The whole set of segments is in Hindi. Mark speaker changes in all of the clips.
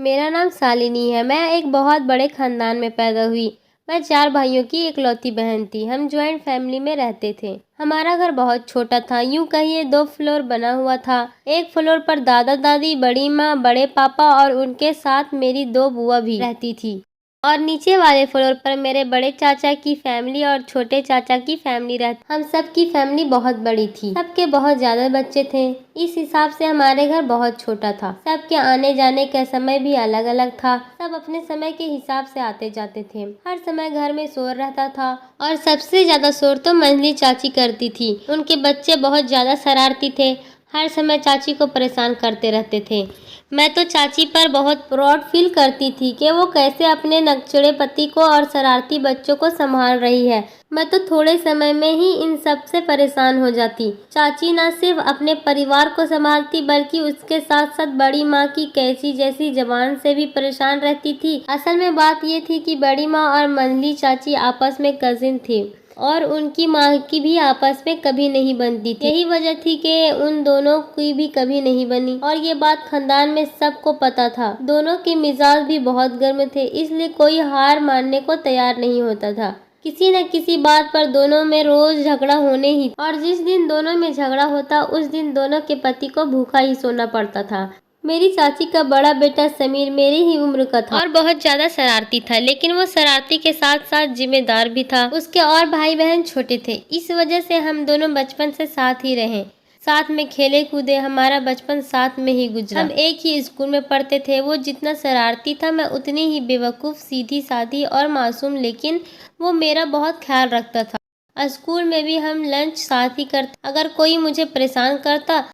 Speaker 1: मेरा नाम शालिनी है। मैं एक बहुत बड़े खानदान में पैदा हुई। मैं 4 भाइयों की इकलौती बहन थी। हम ज्वाइंट फैमिली में रहते थे। हमारा घर बहुत छोटा था, यूं कहिए 2 फ्लोर बना हुआ था। एक फ्लोर पर दादा दादी, बड़ी माँ, बड़े पापा और उनके साथ मेरी 2 बुआ भी रहती थी। और नीचे वाले फ्लोर पर मेरे बड़े चाचा की फैमिली और छोटे चाचा की फैमिली रहती। हम सब की फैमिली बहुत बड़ी थी, सबके बहुत ज्यादा बच्चे थे। इस हिसाब से हमारे घर बहुत छोटा था। सबके आने जाने का समय भी अलग अलग था। सब अपने समय के हिसाब से आते जाते थे। हर समय घर में शोर रहता था और सबसे ज्यादा शोर तो मंजली चाची करती थी। उनके बच्चे बहुत ज्यादा शरारती थे, हर समय चाची को परेशान करते रहते थे। मैं तो चाची पर बहुत प्राउड फील करती थी कि वो कैसे अपने नकचढ़े पति को और शरारती बच्चों को संभाल रही है। मैं तो थोड़े समय में ही इन सब से परेशान हो जाती। चाची न सिर्फ अपने परिवार को संभालती बल्कि उसके साथ साथ बड़ी माँ की कैसी जैसी जबान से भी परेशान रहती थी। असल में बात ये थी कि बड़ी माँ और मंजली चाची आपस में कजिन थी और उनकी माँ की भी आपस में कभी नहीं बनती थी। यही वजह थी कि उन दोनों की भी कभी नहीं बनी और ये बात खानदान में सबको पता था। दोनों के मिजाज भी बहुत गर्म थे, इसलिए कोई हार मानने को तैयार नहीं होता था। किसी न किसी बात पर दोनों में रोज झगड़ा होने ही, और जिस दिन दोनों में झगड़ा होता उस दिन दोनों के पति को भूखा ही सोना पड़ता था। मेरी चाची का बड़ा बेटा समीर मेरी ही उम्र का था और बहुत ज्यादा शरारती था, लेकिन वो शरारती के साथ साथ जिम्मेदार भी था। उसके और भाई बहन छोटे थे, इस वजह से हम दोनों बचपन से साथ ही रहे, साथ में खेले कूदे। हमारा बचपन साथ में ही गुजरा। हम एक ही स्कूल में पढ़ते थे। वो जितना शरारती था मैं उतनी ही बेवकूफ़, सीधी सादी और मासूम, लेकिन वो मेरा बहुत ख्याल रखता था। स्कूल में भी हम लंच साथ ही करते। अगर कोई मुझे परेशान करता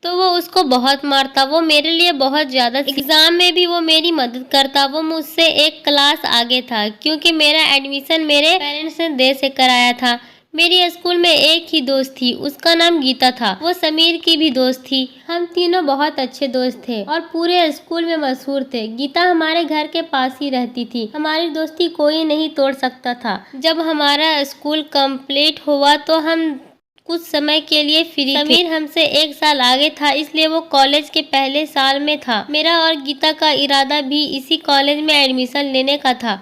Speaker 1: तो वो उसको बहुत मारता। वो मेरे लिए बहुत ज्यादा, एग्जाम में भी वो मेरी मदद करता। वो मुझसे एक क्लास आगे था क्योंकि मेरा एडमिशन मेरे पेरेंट्स ने देर से कराया था। मेरी स्कूल में एक ही दोस्त थी, उसका नाम गीता था। वो समीर की भी दोस्त थी। हम तीनों बहुत अच्छे दोस्त थे और पूरे स्कूल में मशहूर थे। गीता हमारे घर के पास ही रहती थी। हमारी दोस्ती कोई नहीं तोड़ सकता था। जब हमारा स्कूल कंप्लीट हुआ तो हम कुछ समय के लिए फ्री थे। समीर हमसे 1 साल आगे था, इसलिए वो कॉलेज के पहले साल में था। मेरा और गीता का इरादा भी इसी कॉलेज में एडमिशन लेने का था,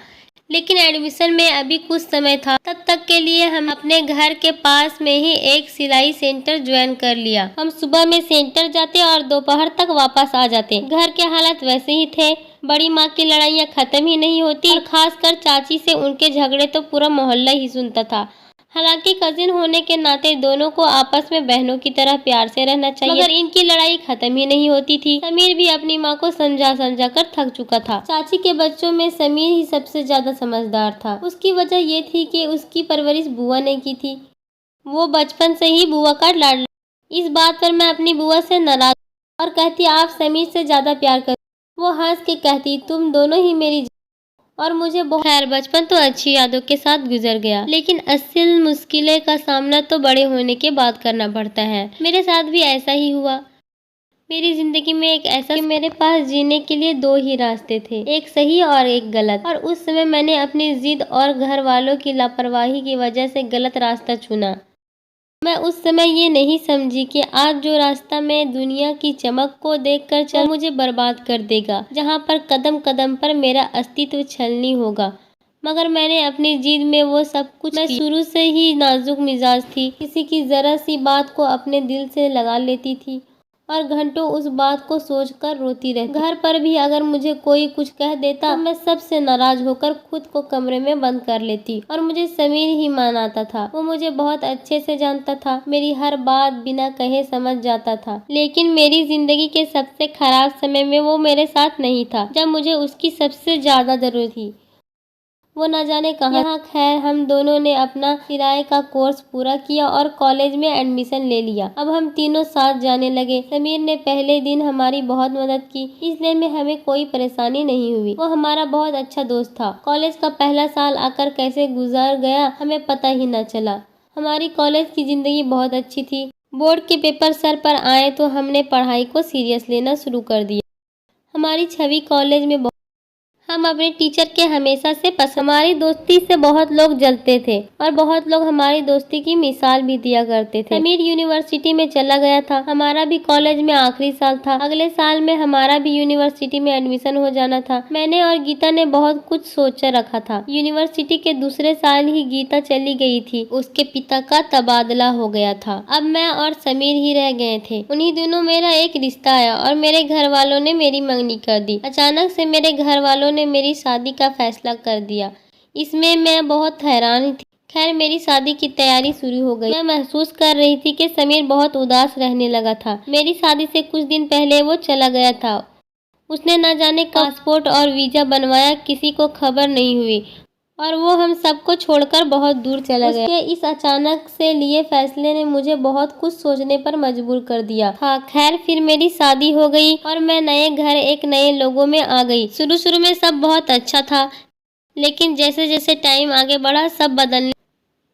Speaker 1: लेकिन एडमिशन में अभी कुछ समय था। तब तक के लिए हम अपने घर के पास में ही एक सिलाई सेंटर ज्वाइन कर लिया। हम सुबह में सेंटर जाते और दोपहर तक वापस आ जाते। घर के हालात वैसे ही थे। बड़ी माँ की लड़ाइयाँ खत्म ही नहीं होती और खासकर चाची से उनके झगड़े तो पूरा मोहल्ला ही सुनता था। हालांकि कजिन होने के नाते दोनों को आपस में बहनों की तरह प्यार से रहना चाहिए, मगर इनकी लड़ाई खत्म ही नहीं होती थी। समीर भी अपनी माँ को समझा समझा कर थक चुका था। चाची के बच्चों में समीर ही सबसे ज्यादा समझदार था। उसकी वजह ये थी कि उसकी परवरिश बुआ ने की थी। वो बचपन से ही बुआ का लाडला। इस बात पर मैं अपनी बुआ से नाराज और कहती आप समीर से ज्यादा प्यार कर। वो हंस के कहती तुम दोनों ही मेरी। और मुझे बहुत खैर, बचपन तो अच्छी यादों के साथ गुजर गया, लेकिन असल मुश्किलें का सामना तो बड़े होने के बाद करना पड़ता है। मेरे साथ भी ऐसा ही हुआ। मेरी जिंदगी में एक ऐसा कि मेरे पास जीने के लिए 2 ही रास्ते थे, एक सही और एक गलत। और उस समय मैंने अपनी जिद और घर वालों की लापरवाही की वजह से गलत रास्ता चुना। मैं उस समय ये नहीं समझी कि आज जो रास्ता मैं दुनिया की चमक को देखकर चल मुझे बर्बाद कर देगा, जहाँ पर कदम कदम पर मेरा अस्तित्व छलनी होगा। मगर मैंने अपनी जिद में वो सब कुछ। मैं शुरू से ही नाजुक मिजाज थी, किसी की जरा सी बात को अपने दिल से लगा लेती थी और घंटों उस बात को सोचकर रोती रहती। घर पर भी अगर मुझे कोई कुछ कह देता तो मैं सबसे नाराज होकर खुद को कमरे में बंद कर लेती और मुझे समीर ही मनाता था। वो मुझे बहुत अच्छे से जानता था, मेरी हर बात बिना कहे समझ जाता था। लेकिन मेरी जिंदगी के सबसे खराब समय में वो मेरे साथ नहीं था, जब मुझे उसकी सबसे ज्यादा जरूरत थी। वो न जाने कहाँ। यहाँ खैर हम दोनों ने अपना किराए का कोर्स पूरा किया और कॉलेज में एडमिशन ले लिया। अब हम तीनों साथ जाने लगे। समीर ने पहले दिन हमारी बहुत मदद की, इसलिए में हमें कोई परेशानी नहीं हुई। वो हमारा बहुत अच्छा दोस्त था। कॉलेज का पहला साल आकर कैसे गुजर गया हमें पता ही न चला। हमारी कॉलेज की जिंदगी बहुत अच्छी थी। बोर्ड के पेपर सर पर आए तो हमने पढ़ाई को सीरियस लेना शुरू कर दिया। हमारी छवि कॉलेज में हम अपने टीचर के हमेशा से पसंद। हमारी दोस्ती से बहुत लोग जलते थे और बहुत लोग हमारी दोस्ती की मिसाल भी दिया करते थे। समीर यूनिवर्सिटी में चला गया था। हमारा भी कॉलेज में आखिरी साल था। अगले साल में हमारा भी यूनिवर्सिटी में एडमिशन हो जाना था। मैंने और गीता ने बहुत कुछ सोच रखा था। यूनिवर्सिटी के दूसरे साल ही गीता चली गई थी। उसके पिता का तबादला हो गया था। अब मैं और समीर ही रह गए थे। उन्हीं दिनों मेरा एक रिश्ता आया और मेरे घर वालों ने मेरी मंगनी कर दी। अचानक से मेरे घर वालों ने मेरी शादी का फैसला कर दिया। इसमें मैं बहुत हैरान थी। खैर, मेरी शादी की तैयारी शुरू हो गई। मैं महसूस कर रही थी कि समीर बहुत उदास रहने लगा था। मेरी शादी से कुछ दिन पहले वो चला गया था। उसने न जाने पासपोर्ट और वीजा बनवाया, किसी को खबर नहीं हुई और वो हम सबको छोड़कर बहुत दूर चला गया। उसके इस अचानक से लिए फैसले ने मुझे बहुत कुछ सोचने पर मजबूर कर दिया था। खैर, फिर मेरी शादी हो गई और मैं नए घर, एक नए लोगों में आ गई। शुरू में सब बहुत अच्छा था, लेकिन जैसे जैसे टाइम आगे बढ़ा सब बदलने।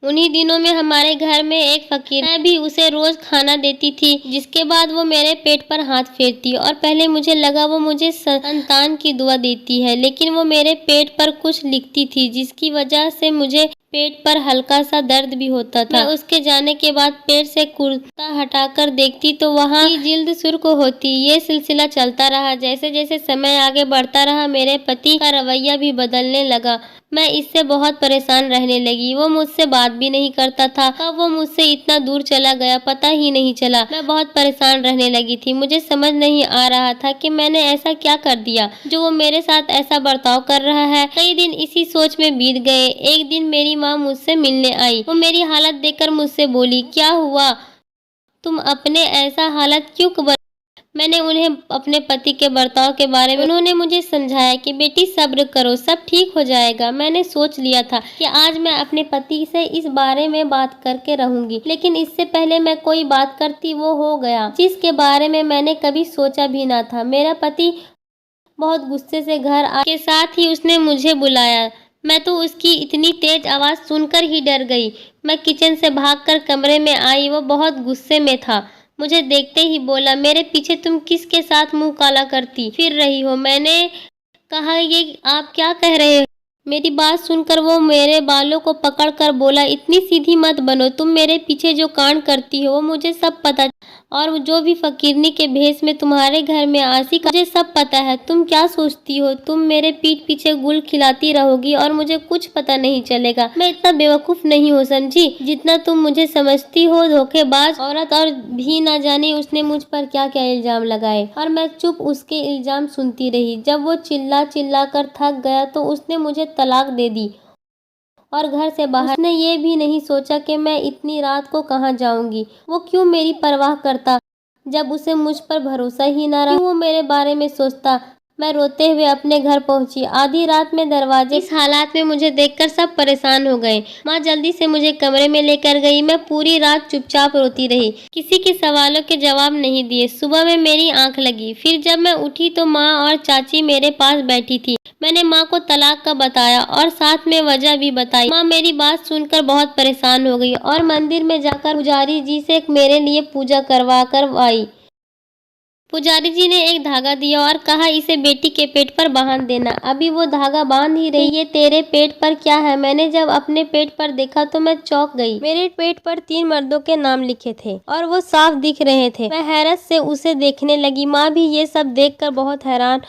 Speaker 1: उन्हीं दिनों में हमारे घर में एक फकीर, मैं भी उसे रोज खाना देती थी, जिसके बाद वो मेरे पेट पर हाथ फेरती और पहले मुझे लगा वो मुझे संतान की दुआ देती है, लेकिन वो मेरे पेट पर कुछ लिखती थी, जिसकी वजह से मुझे पेट पर हल्का सा दर्द भी होता था। मैं उसके जाने के बाद पेट से कुर्ता हटाकर देखती तो वहाँ की जिल्द सुर्ख होती। ये सिलसिला चलता रहा। जैसे जैसे समय आगे बढ़ता रहा, मेरे पति का रवैया भी बदलने लगा। मैं इससे बहुत परेशान रहने लगी। वो मुझसे बात भी नहीं करता था। कब वो मुझसे इतना दूर चला गया पता ही नहीं चला। मैं बहुत परेशान रहने लगी थी। मुझे समझ नहीं आ रहा था कि मैंने ऐसा क्या कर दिया जो वो मेरे साथ ऐसा बर्ताव कर रहा है। कई दिन इसी सोच में बीत गए। एक दिन मेरी माँ मुझसे मिलने आई। वो मेरी हालत देखकर मुझसे बोली, क्या हुआ, तुम अपने ऐसा हालत क्यों मैंने उन्हें अपने पति के बर्ताव के बारे में उन्होंने मुझे समझाया कि बेटी सब्र करो, सब ठीक हो जाएगा। मैंने सोच लिया था कि आज मैं अपने पति से इस बारे में बात करके रहूंगी, लेकिन इससे पहले मैं कोई बात करती वो हो गया जिसके बारे में मैंने कभी सोचा भी ना था। मेरा पति बहुत गुस्से से घर के साथ ही उसने मुझे बुलाया। मैं तो उसकी इतनी तेज आवाज सुनकर ही डर गई। मैं किचन से भागकर कमरे में आई। वो बहुत गुस्से में था। मुझे देखते ही बोला, मेरे पीछे तुम किसके साथ मुंह काला करती फिर रही हो। मैंने कहा, ये आप क्या कह रहे हो। मेरी बात सुनकर वो मेरे बालों को पकड़कर बोला, इतनी सीधी मत बनो, तुम मेरे पीछे जो कांड करती हो वो मुझे सब पता, और जो भी फकीरनी के भेष में तुम्हारे घर में आशिक, मुझे सब पता है। तुम क्या सोचती हो, तुम मेरे पीठ पीछे गुल खिलाती रहोगी और मुझे कुछ पता नहीं चलेगा। मैं इतना बेवकूफ नहीं हूँ समझी जितना तुम मुझे समझती हो, धोखेबाज औरत। और भी ना जाने उसने मुझ पर क्या क्या इल्जाम लगाए और मैं चुप उसके इल्जाम सुनती रही। जब वो चिल्ला चिल्ला कर थक गया तो उसने मुझे तलाक दे दी और घर से बाहर। उसने ये भी नहीं सोचा कि मैं इतनी रात को कहाँ जाऊंगी। वो क्यों मेरी परवाह करता जब उसे मुझ पर भरोसा ही ना रहा। क्यों वो मेरे बारे में सोचता। मैं रोते हुए अपने घर पहुंची। आधी रात में दरवाजे। इस हालात में मुझे देखकर सब परेशान हो गए। माँ जल्दी से मुझे कमरे में लेकर गई। मैं पूरी रात चुपचाप रोती रही, किसी के सवालों के जवाब नहीं दिए। सुबह में मेरी आंख लगी। फिर जब मैं उठी तो माँ और चाची मेरे पास बैठी थी। मैंने माँ को तलाक का बताया और साथ में वजह भी बताई। माँ मेरी बात सुनकर बहुत परेशान हो गई और मंदिर में जाकर पुजारी जी से मेरे लिए पूजा करवा कर आई। पुजारी जी ने एक धागा दिया और कहा, इसे बेटी के पेट पर बांध देना। अभी वो धागा बांध ही रही। ये तेरे पेट पर क्या है। मैंने जब अपने पेट पर देखा तो मैं चौंक गई। मेरे पेट पर 3 मर्दों के नाम लिखे थे और वो साफ दिख रहे थे। मैं हैरत से उसे देखने लगी। माँ भी ये सब देखकर बहुत हैरान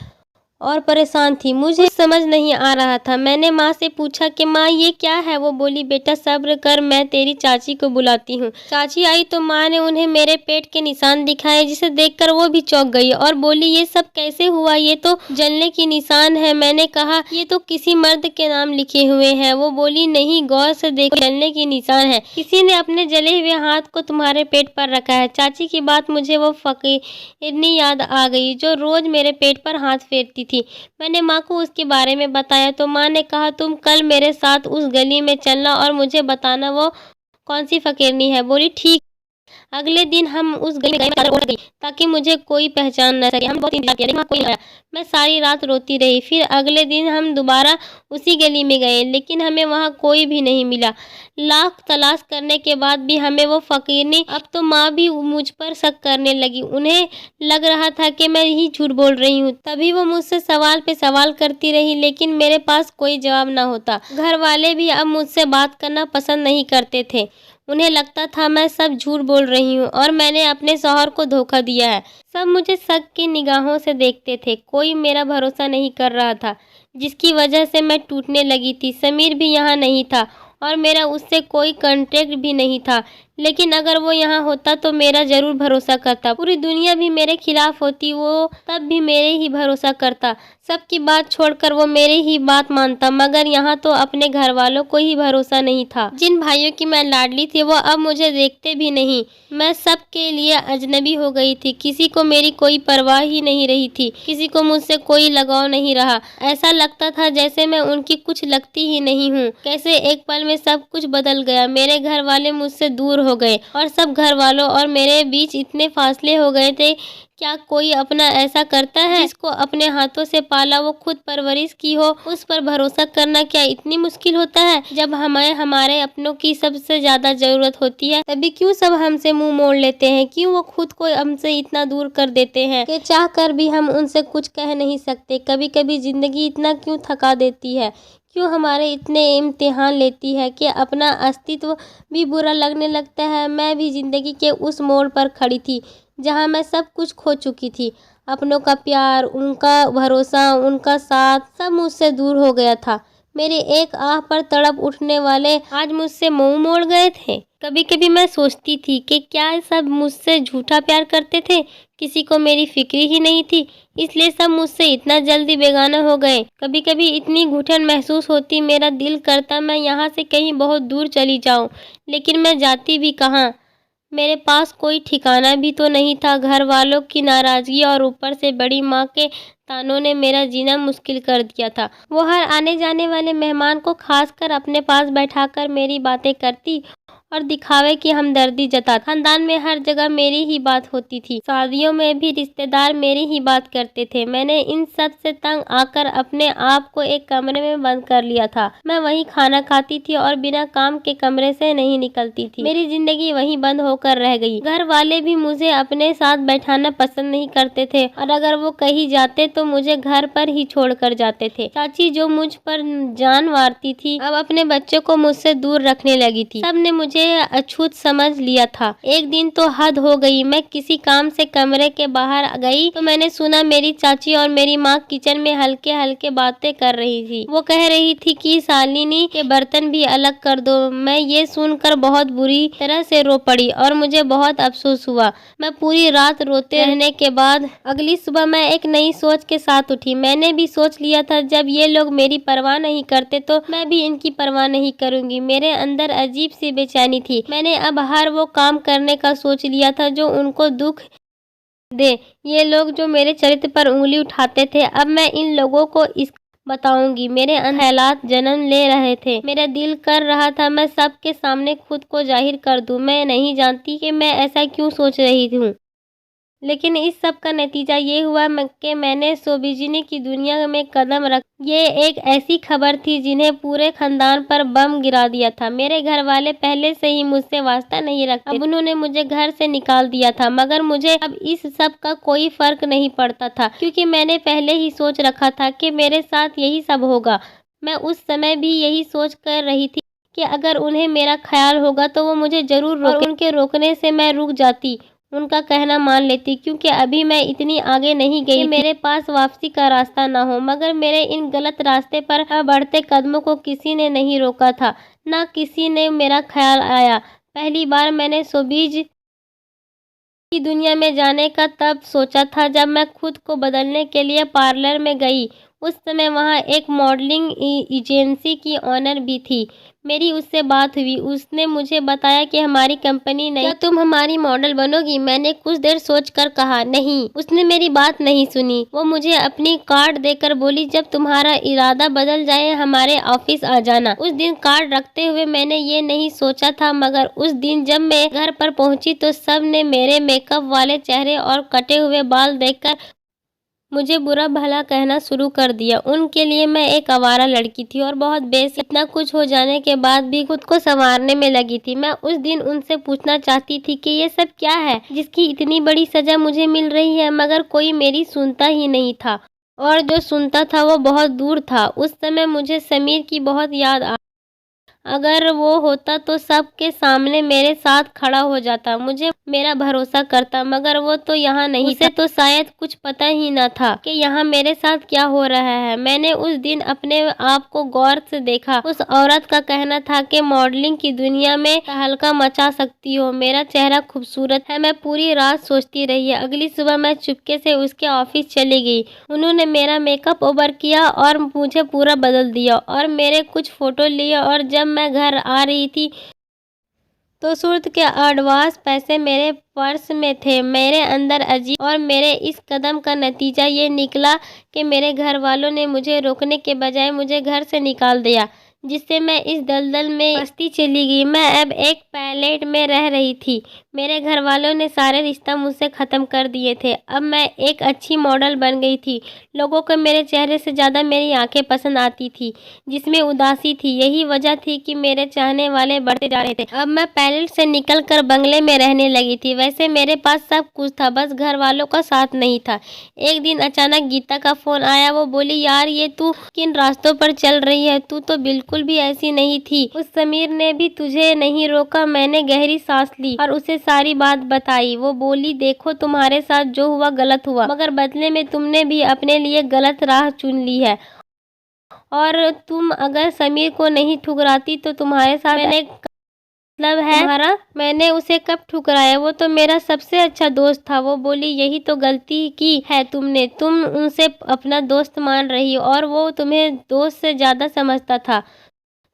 Speaker 1: और परेशान थी। मुझे समझ नहीं आ रहा था। मैंने माँ से पूछा कि माँ ये क्या है। वो बोली, बेटा सब्र कर, मैं तेरी चाची को बुलाती हूँ। चाची आई तो माँ ने उन्हें मेरे पेट के निशान दिखाए, जिसे देखकर वो भी चौंक गई और बोली, ये सब कैसे हुआ, ये तो जलने की निशान है। मैंने कहा, ये तो किसी मर्द के नाम लिखे हुए हैं। वो बोली, नहीं, गौर से देखो, जलने की निशान है। किसी ने अपने जले हुए हाथ को तुम्हारे पेट पर रखा है। चाची की बात मुझे वो फकीरनी याद आ गई जो रोज मेरे पेट पर हाथ फेरती थी। मैंने माँ को उसके बारे में बताया तो माँ ने कहा, तुम कल मेरे साथ उस गली में चलना और मुझे बताना वो कौन सी फकीरनी है। बोली, ठीक। अगले दिन हम उस गली में गए, मैं चादर ओढ़ गई ताकि मुझे कोई पहचान न सके। हम बहुत इंतजार किया लेकिन वहाँ कोई नहीं आया। मैं सारी रात रोती रही। फिर अगले दिन हम दोबारा उसी गली में गए लेकिन हमें वहाँ कोई भी नहीं मिला। लाख तलाश करने के बाद भी हमें वो फ़कीरनी, अब तो माँ भी मुझ पर शक करने लगी। उन्हें लग रहा था कि मैं ही झूठ बोल रही हूँ। तभी वो मुझसे सवाल पे सवाल करती रही लेकिन मेरे पास कोई जवाब न होता। घर वाले भी अब मुझसे बात करना पसंद नहीं करते थे। उन्हें लगता था मैं सब झूठ बोल रही हूँ और मैंने अपने शौहर को धोखा दिया है। सब मुझे शक की निगाहों से देखते थे। कोई मेरा भरोसा नहीं कर रहा था, जिसकी वजह से मैं टूटने लगी थी। समीर भी यहाँ नहीं था और मेरा उससे कोई कांटेक्ट भी नहीं था, लेकिन अगर वो यहाँ होता तो मेरा ज़रूर भरोसा करता। पूरी दुनिया भी मेरे खिलाफ होती, वो तब भी मेरे ही भरोसा करता। सबकी बात छोड़कर वो मेरे ही बात मानता, मगर यहाँ तो अपने घर वालों को ही भरोसा नहीं था। जिन भाइयों की मैं लाडली थी वो अब मुझे देखते भी नहीं। मैं सबके लिए अजनबी हो गई थी। किसी को मेरी कोई परवाह ही नहीं रही थी, किसी को मुझसे कोई लगाव नहीं रहा। ऐसा लगता था जैसे मैं उनकी कुछ लगती ही नहीं हूँ। कैसे एक पल में सब कुछ बदल गया। मेरे घर वाले मुझसे दूर हो गए और सब घर वालों और मेरे बीच इतने फासले हो गए थे। क्या कोई अपना ऐसा करता है? जिसको अपने हाथों से पाला, वो खुद परवरिश की हो, उस पर भरोसा करना क्या इतनी मुश्किल होता है? जब हमें हमारे अपनों की सबसे ज्यादा जरूरत होती है तभी क्यों सब हमसे मुंह मोड़ लेते हैं? क्यों वो खुद को हमसे इतना दूर कर देते हैं कि चाह कर भी हम उनसे कुछ कह नहीं सकते? कभी कभी जिंदगी इतना क्यों थका देती है? क्यों हमारे इतने इम्तिहान लेती है कि अपना अस्तित्व भी बुरा लगने लगता है। मैं भी जिंदगी के उस मोड़ पर खड़ी थी जहां मैं सब कुछ खो चुकी थी। अपनों का प्यार, उनका भरोसा, उनका साथ, सब मुझसे दूर हो गया था। मेरी एक आह पर तड़प उठने वाले आज मुझसे मुंह मोड़ गए थे। कभी कभी मैं सोचती थी कि क्या सब मुझसे झूठा प्यार करते थे? किसी को मेरी फिक्र ही नहीं थी, इसलिए सब मुझसे इतना जल्दी बेगाना हो गए। कभी कभी इतनी घुटन महसूस होती, मेरा दिल करता मैं यहाँ से कहीं बहुत दूर चली जाऊँ, लेकिन मैं जाती भी कहाँ? मेरे पास कोई ठिकाना भी तो नहीं था। घर वालों की नाराजगी और ऊपर से बड़ी माँ के तानों ने मेरा जीना मुश्किल कर दिया था। वो हर आने जाने वाले मेहमान को खासकर अपने पास बैठाकर मेरी बातें करती और दिखावे की हमदर्दी जताती। खानदान में हर जगह मेरी ही बात होती थी। शादियों में भी रिश्तेदार मेरी ही बात करते थे। मैंने इन सब से तंग आकर अपने आप को एक कमरे में बंद कर लिया था। मैं वहीं खाना खाती थी और बिना काम के कमरे से नहीं निकलती थी। मेरी जिंदगी वहीं बंद होकर रह गई। घर वाले भी मुझे अपने साथ बैठाना पसंद नहीं करते थे और अगर वो कहीं जाते तो मुझे घर पर ही छोड़ कर जाते थे। चाची जो मुझ पर जान वारती थी, अब अपने बच्चों को मुझसे दूर रखने लगी थी। सबने मुझे अछूत समझ लिया था। एक दिन तो हद हो गई। मैं किसी काम से कमरे के बाहर गई तो मैंने सुना मेरी चाची और मेरी माँ किचन में हल्के हल्के बातें कर रही थी। वो कह रही थी कि शालिनी के बर्तन भी अलग कर दो। मैं ये सुनकर बहुत बुरी तरह से रो पड़ी और मुझे बहुत अफसोस हुआ। मैं पूरी रात रोते रहने के बाद अगली सुबह मैं एक नई सोच के साथ उठी। मैंने भी सोच लिया था जब ये लोग मेरी परवाह नहीं करते तो मैं भी इनकी परवाह नहीं करूंगी। मेरे अंदर अजीब सी बेचैनी थी। मैंने अब हर वो काम करने का सोच लिया था जो उनको दुख दे। ये लोग जो मेरे चरित्र पर उंगली उठाते थे, अब मैं इन लोगों को इस बताऊंगी। मेरे ख्यालात जन्म ले रहे थे। मेरा दिल कर रहा था मैं सबके सामने खुद को जाहिर कर दूं। मैं नहीं जानती कि मैं ऐसा क्यों सोच रही हूँ, लेकिन इस सब का नतीजा ये हुआ कि मैंने शोबिज़ की दुनिया में कदम रख। ये एक ऐसी खबर थी जिन्हें पूरे खानदान पर बम गिरा दिया था। मेरे घर वाले पहले से ही मुझसे वास्ता नहीं रखते। अब उन्होंने मुझे घर से निकाल दिया था, मगर मुझे अब इस सब का कोई फर्क नहीं पड़ता था, क्योंकि मैंने पहले ही सोच रखा था कि मेरे साथ यही सब होगा। मैं उस समय भी यही सोच कर रही थी कि अगर उन्हें मेरा ख्याल होगा तो वो मुझे जरूर रोके। और उनके रोकने से मैं रुक जाती, उनका कहना मान लेती, क्योंकि अभी मैं इतनी आगे नहीं गई कि मेरे पास वापसी का रास्ता ना हो। मगर मेरे इन गलत रास्ते पर बढ़ते कदमों को किसी ने नहीं रोका था, ना किसी ने मेरा ख्याल आया। पहली बार मैंने शोबिज़ की दुनिया में जाने का तब सोचा था जब मैं खुद को बदलने के लिए पार्लर में गई। उस समय वहाँ एक मॉडलिंग एजेंसी की ऑनर भी थी। मेरी उससे बात हुई। उसने मुझे बताया कि हमारी कंपनी नहीं, क्या तुम हमारी मॉडल बनोगी? मैंने कुछ देर सोचकर कहा नहीं। उसने मेरी बात नहीं सुनी। वो मुझे अपनी कार्ड देकर बोली, जब तुम्हारा इरादा बदल जाए हमारे ऑफिस आ जाना। उस दिन कार्ड रखते हुए मैंने ये नहीं सोचा था, मगर उस दिन जब मैं घर पर पहुंची तो सब ने मेरे मेकअप वाले चेहरे और कटे हुए बाल देखकर मुझे बुरा भला कहना शुरू कर दिया। उनके लिए मैं एक आवारा लड़की थी और बहुत बेसिक। इतना कुछ हो जाने के बाद भी खुद को संवारने में लगी थी। मैं उस दिन उनसे पूछना चाहती थी कि ये सब क्या है जिसकी इतनी बड़ी सजा मुझे मिल रही है, मगर कोई मेरी सुनता ही नहीं था, और जो सुनता था वो बहुत दूर था। उस समय मुझे समीर की बहुत याद आ। अगर वो होता तो सबके सामने मेरे साथ खड़ा हो जाता, मुझे मेरा भरोसा करता, मगर वो तो यहाँ नहीं। उसे तो शायद कुछ पता ही न था कि यहाँ मेरे साथ क्या हो रहा है। मैंने उस दिन अपने आप को गौर से देखा। उस औरत का कहना था कि मॉडलिंग की दुनिया में तहलका मचा सकती हो। मेरा चेहरा खूबसूरत है। मैं पूरी रात सोचती रही। अगली सुबह मैं चुपके से उसके ऑफिस चली गई। उन्होंने मेरा मेकअप ओवर किया और मुझे पूरा बदल दिया और मेरे कुछ फोटो लिए, और जब मैं घर आ रही थी तो सूरत के एडवांस पैसे मेरे पर्स में थे। मेरे अंदर अजीब, और मेरे इस कदम का नतीजा ये निकला कि मेरे घर वालों ने मुझे रोकने के बजाय मुझे घर से निकाल दिया, जिससे मैं इस दलदल में फंसती चली गई। मैं अब एक पैलेट में रह रही थी। मेरे घर वालों ने सारे रिश्ता मुझसे ख़त्म कर दिए थे। अब मैं एक अच्छी मॉडल बन गई थी। लोगों को मेरे चेहरे से ज़्यादा मेरी आंखें पसंद आती थी, जिसमें उदासी थी। यही वजह थी कि मेरे चाहने वाले बढ़ते जा रहे थे। अब मैं पैलेट से निकलकर बंगले में रहने लगी थी। वैसे मेरे पास सब कुछ था, बस घर वालों का साथ नहीं था। एक दिन अचानक गीता का फ़ोन आया। वो बोली, यार ये तू किन रास्तों पर चल रही है? तू तो बिल्कुल भी ऐसी नहीं थी। उस समीर ने भी तुझे नहीं रोका। मैंने गहरी सांस ली और उसे सारी बात बताई। वो बोली, देखो तुम्हारे साथ जो हुआ गलत हुआ, मगर बदले में तुमने भी अपने लिए गलत राह चुन ली है, और तुम अगर समीर को नहीं ठुकराती तो तुम्हारे साथ मैंने मतलब है तुम्हारा। मैंने उसे कब ठुकराया? वो तो मेरा सबसे अच्छा दोस्त था। वो बोली, यही तो गलती की है तुमने। तुम उनसे अपना दोस्त मान रही हो और वो तुम्हें दोस्त से ज्यादा समझता था।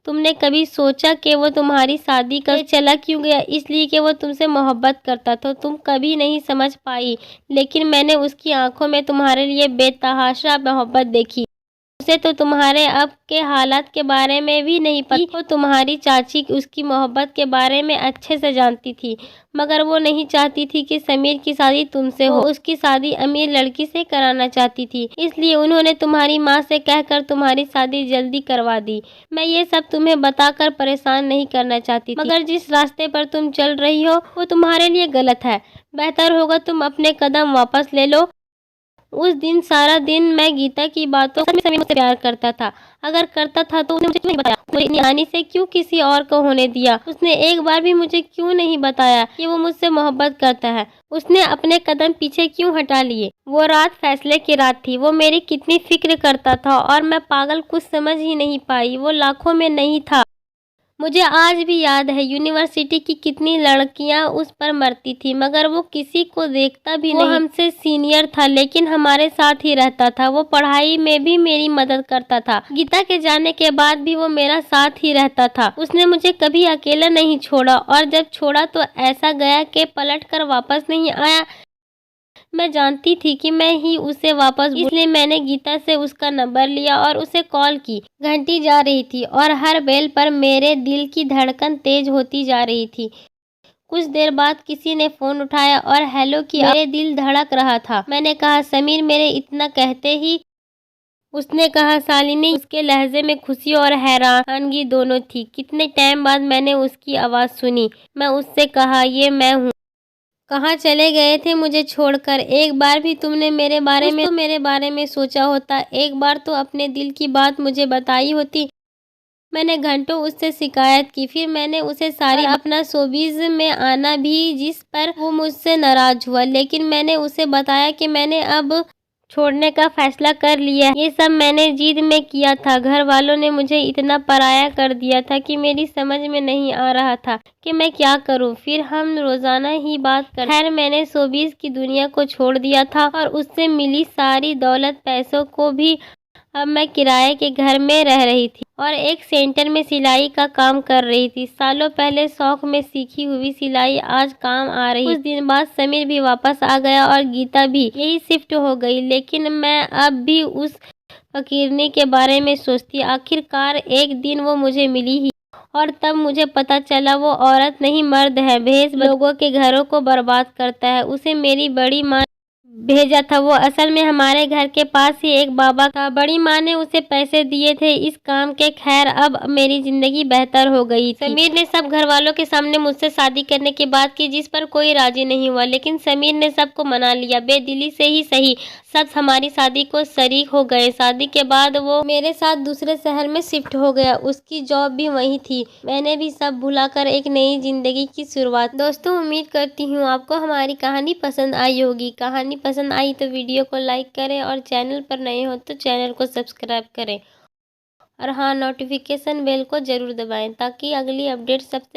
Speaker 1: तुमने कभी सोचा कि वो तुम्हारी शादी कर चला क्यों गया? इसलिए कि वो तुमसे मोहब्बत करता था। तुम कभी नहीं समझ पाई, लेकिन मैंने उसकी आंखों में तुम्हारे लिए बेतहाशा मोहब्बत देखी। उसे तो तुम्हारे अब के हालात के बारे में भी नहीं पता। वो तुम्हारी चाची उसकी मोहब्बत के बारे में अच्छे से जानती थी, मगर वो नहीं चाहती थी कि समीर की शादी तुमसे हो। उसकी शादी अमीर लड़की से कराना चाहती थी, इसलिए उन्होंने तुम्हारी माँ से कहकर तुम्हारी शादी जल्दी करवा दी। मैं ये सब तुम्हें बताकर परेशान नहीं करना चाहती थी, मगर जिस रास्ते पर तुम चल रही हो वो तुम्हारे लिए गलत है। बेहतर होगा तुम अपने कदम वापस ले लो। उस दिन सारा दिन मैं गीता की बातों में समीर मुझसे प्यार करता था। अगर करता था तो उसने मुझे क्यों नहीं बताया? मुझे नानी से क्यों किसी और को होने दिया? उसने एक बार भी मुझे क्यों नहीं बताया कि वो मुझसे मोहब्बत करता है? उसने अपने कदम पीछे क्यों हटा लिए? वो रात फैसले की रात थी। वो मेरी कितनी फिक्र करता था और मैं पागल कुछ समझ ही नहीं पाई। वो लाखों में नहीं था। मुझे आज भी याद है यूनिवर्सिटी की कितनी लड़कियां उस पर मरती थी, मगर वो किसी को देखता भी नहीं। वो हमसे सीनियर था लेकिन हमारे साथ ही रहता था। वो पढ़ाई में भी मेरी मदद करता था। गीता के जाने के बाद भी वो मेरा साथ ही रहता था। उसने मुझे कभी अकेला नहीं छोड़ा, और जब छोड़ा तो ऐसा गया कि पलट कर वापस नहीं आया। मैं जानती थी कि मैं ही उसे वापस, इसलिए मैंने गीता से उसका नंबर लिया और उसे कॉल की। घंटी जा रही थी और हर बेल पर मेरे दिल की धड़कन तेज होती जा रही थी। कुछ देर बाद किसी ने फोन उठाया और हेलो किया। मेरे दिल धड़क रहा था। मैंने कहा, समीर। मेरे इतना कहते ही उसने कहा, शालिनी। उसके लहजे में खुशी और हैरानगी दोनों थी। कितने टाइम बाद मैंने उसकी आवाज़ सुनी। मैं उससे कहा, ये मैं हूँ। कहाँ चले गए थे मुझे छोड़कर? एक बार भी तुमने मेरे बारे में सोचा होता। एक बार तो अपने दिल की बात मुझे बताई होती। मैंने घंटों उससे शिकायत की, फिर मैंने उसे सारी अपना शोबिज में आना भी, जिस पर वो मुझसे नाराज हुआ। लेकिन मैंने उसे बताया कि मैंने अब छोड़ने का फैसला कर लिया। ये सब मैंने जिद में किया था। घर वालों ने मुझे इतना पराया कर दिया था कि मेरी समझ में नहीं आ रहा था कि मैं क्या करूं। फिर हम रोजाना ही बात कर। खैर, मैंने शोबिज की दुनिया को छोड़ दिया था और उससे मिली सारी दौलत पैसों को भी अब मैं किराए के घर में रह रही थी और एक सेंटर में सिलाई का काम कर रही थी। सालों पहले शौक में सीखी हुई सिलाई आज काम आ रही। कुछ दिन बाद समीर भी वापस आ गया और गीता भी यही शिफ्ट हो गई, लेकिन मैं अब भी उस फकीरनी के बारे में सोचती। आखिरकार एक दिन वो मुझे मिली ही और तब मुझे पता चला वो औरत नहीं मर्द है। भेष लोगों के घरों को बर्बाद करता है। उसे मेरी बड़ी माँ भेजा था। वो असल में हमारे घर के पास ही एक बाबा था। बड़ी माँ ने उसे पैसे दिए थे इस काम के। खैर अब मेरी जिंदगी बेहतर हो गई थी। समीर ने सब घर वालों के सामने मुझसे शादी करने की बात की, जिस पर कोई राजी नहीं हुआ, लेकिन समीर ने सबको मना लिया। बेदिली से ही सही, सब हमारी शादी को शरीक हो गए। शादी के बाद वो मेरे साथ दूसरे शहर में शिफ्ट हो गया। उसकी जॉब भी वहीं थी। मैंने भी सब भुलाकर एक नई जिंदगी की शुरुआत। दोस्तों, उम्मीद करती हूँ आपको हमारी कहानी पसंद आई होगी। कहानी पसंद आई तो वीडियो को लाइक करें और चैनल पर नए हो तो चैनल को सब्सक्राइब करें और हाँ, नोटिफिकेशन बेल को जरूर दबाएं ताकि अगली अपडेट सबसे